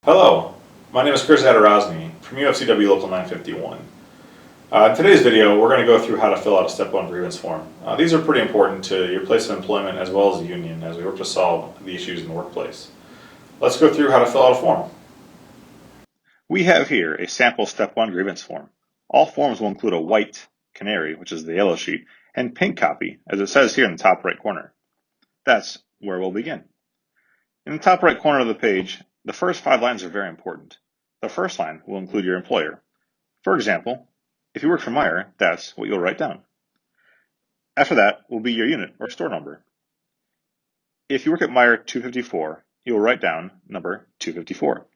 Hello, my name is Chris Adarosny from UFCW Local 951. In today's video, we're going to go through how to fill out a Step 1 grievance form. These are pretty important to your place of employment as well as the union as we work to solve the issues in the workplace. Let's go through how to fill out a form. We have here a sample Step 1 grievance form. All forms will include a white canary, which is the yellow sheet, and pink copy, as it says here in the top right corner. That's where we'll begin. In the top right corner of the page, the first 5 lines are very important. The first line will include your employer. For example, if you work for Meijer, that's what you'll write down. After that will be your unit or store number. If you work at Meijer 254, you'll write down number 254.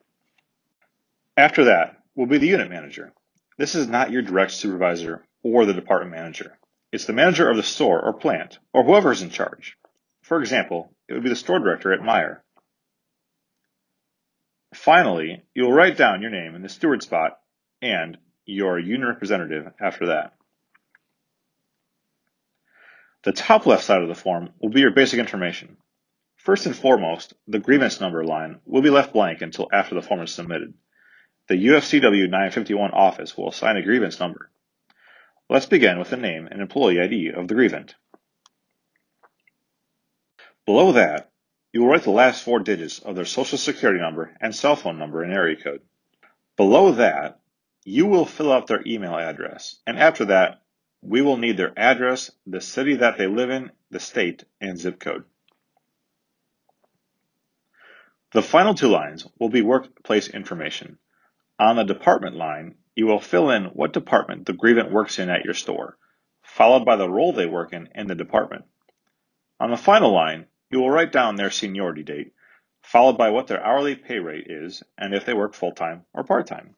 After that will be the unit manager. This is not your direct supervisor or the department manager. It's the manager of the store or plant, or whoever is in charge. For example, it would be the store director at Meijer. Finally, you'll write down your name in the steward spot and your union representative after that. The top left side of the form will be your basic information. First and foremost, the grievance number line will be left blank until after the form is submitted. The UFCW 951 office will assign a grievance number. Let's begin with the name and employee ID of the grievant. Below that, you will write the last 4 digits of their social security number and cell phone number and area code. Below that, you will fill out their email address, and after that, we will need their address, the city that they live in, the state, and zip code. The final 2 lines will be workplace information. On the department line, you will fill in what department the grievant works in at your store, followed by the role they work in the department. On the final line, you will write down their seniority date, followed by what their hourly pay rate is and if they work full-time or part-time.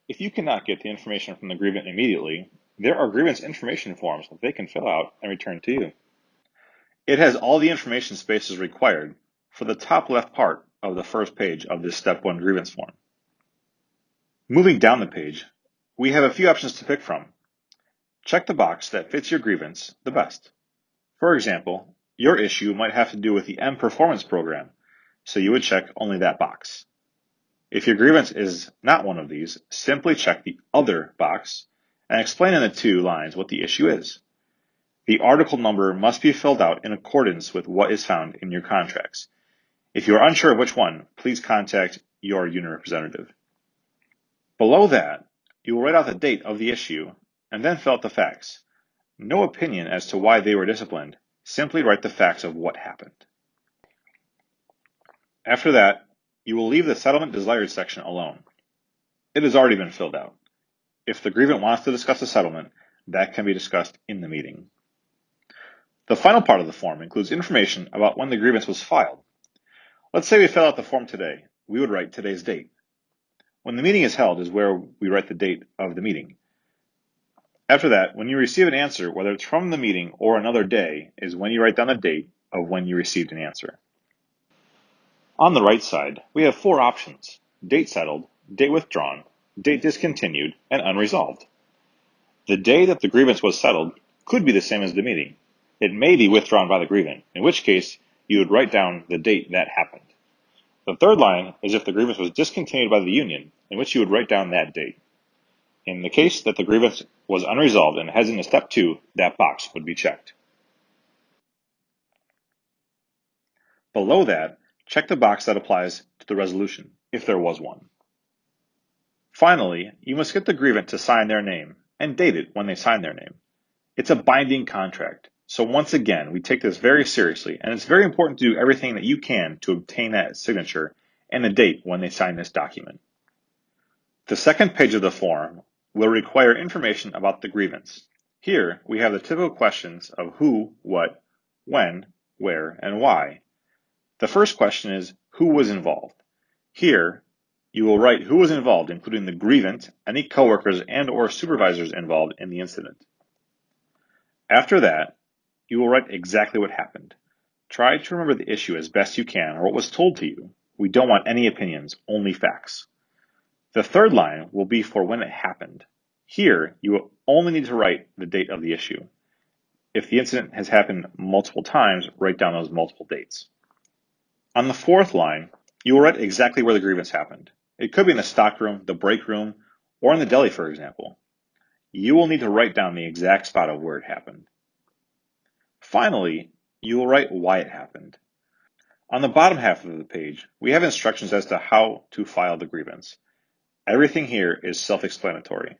If you cannot get the information from the grievant immediately, there are grievance information forms that they can fill out and return to you. It has all the information spaces required for the top left part of the first page of this Step 1 grievance form. Moving down the page, we have a few options to pick from. Check the box that fits your grievance the best. For example, your issue might have to do with the M Performance program, so you would check only that box. If your grievance is not one of these, simply check the Other box and explain in the 2 lines what the issue is. The article number must be filled out in accordance with what is found in your contracts. If you are unsure of which one, please contact your union representative. Below that, you will write out the date of the issue and then fill out the facts. No opinion as to why they were disciplined. Simply write the facts of what happened. After that, you will leave the Settlement Desired section alone. It has already been filled out. If the grievant wants to discuss a settlement, that can be discussed in the meeting. The final part of the form includes information about when the grievance was filed. Let's say we fill out the form today. We would write today's date. When the meeting is held is where we write the date of the meeting. After that, when you receive an answer, whether it's from the meeting or another day, is when you write down the date of when you received an answer. On the right side, we have 4 options: date settled, date withdrawn, date discontinued, and unresolved. The day that the grievance was settled could be the same as the meeting. It may be withdrawn by the grievant, in which case you would write down the date that happened. The third line is if the grievance was discontinued by the union, in which you would write down that date. In the case that the grievance was unresolved and heads into Step 2, that box would be checked. Below that, check the box that applies to the resolution, if there was one. Finally, you must get the grievant to sign their name and date it when they sign their name. It's a binding contract, so once again, we take this very seriously, and it's very important to do everything that you can to obtain that signature and the date when they sign this document. The second page of the form will require information about the grievance. Here, we have the typical questions of who, what, when, where, and why. The first question is, who was involved? Here, you will write who was involved, including the grievant, any coworkers and/or supervisors involved in the incident. After that, you will write exactly what happened. Try to remember the issue as best you can or what was told to you. We don't want any opinions, only facts. The third line will be for when it happened. Here, you will only need to write the date of the issue. If the incident has happened multiple times, write down those multiple dates. On the fourth line, You will write exactly where the grievance happened. It could be in the stockroom, the break room, or in the deli, for example. You will need to write down the exact spot of where it happened. Finally, you will write why it happened. On the bottom half of the page, we have instructions as to how to file the grievance. Everything here is self-explanatory.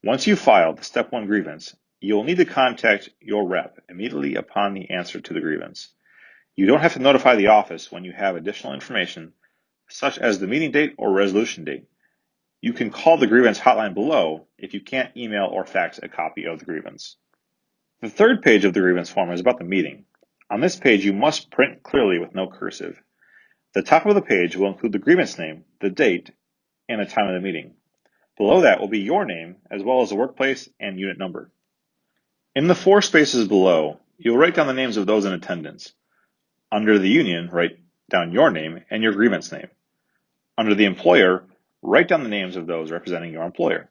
Once you file the Step 1 grievance, you will need to contact your rep immediately upon the answer to the grievance. You don't have to notify the office when you have additional information, such as the meeting date or resolution date. You can call the grievance hotline below if you can't email or fax a copy of the grievance. The third page of the grievance form is about the meeting. On this page, you must print clearly with no cursive. The top of the page will include the grievance name, the date, and the time of the meeting. Below that will be your name, as well as the workplace and unit number. In the 4 spaces below, you'll write down the names of those in attendance. Under the union, write down your name and your grievance name. Under the employer, write down the names of those representing your employer.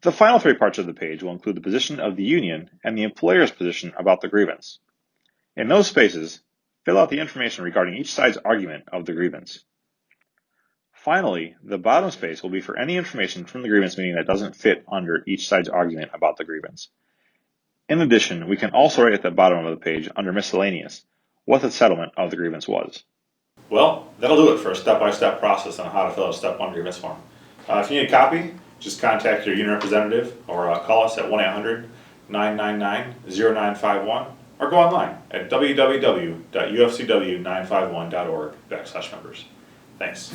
The final 3 parts of the page will include the position of the union and the employer's position about the grievance. In those spaces, fill out the information regarding each side's argument of the grievance. Finally, the bottom space will be for any information from the grievance meeting that doesn't fit under each side's argument about the grievance. In addition, we can also write at the bottom of the page under miscellaneous what the settlement of the grievance was. Well, that'll do it for a step-by-step process on how to fill out a Step 1 grievance form. If you need a copy, just contact your union representative or call us at 1-800-999-0951 or go online at www.ufcw951.org/members. Thanks.